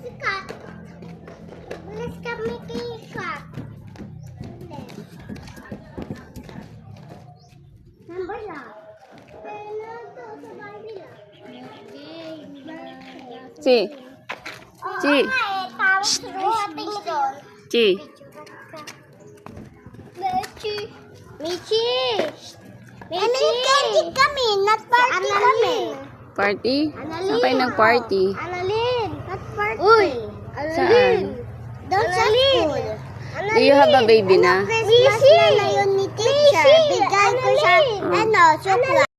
Sikat. Let's kami sikat. Number lang. Pero ito sa Barbie lang. Si. Si. Tapos ating doon. Si. Michi. Michi. Michi kami, not party kami. Party? Saan kayo nag-party? Annalyn, not party. Uy, Saan? Doon sa school. Do you have a baby na? Christmas na yun ni teacher. Bigay ko siya, chocolate.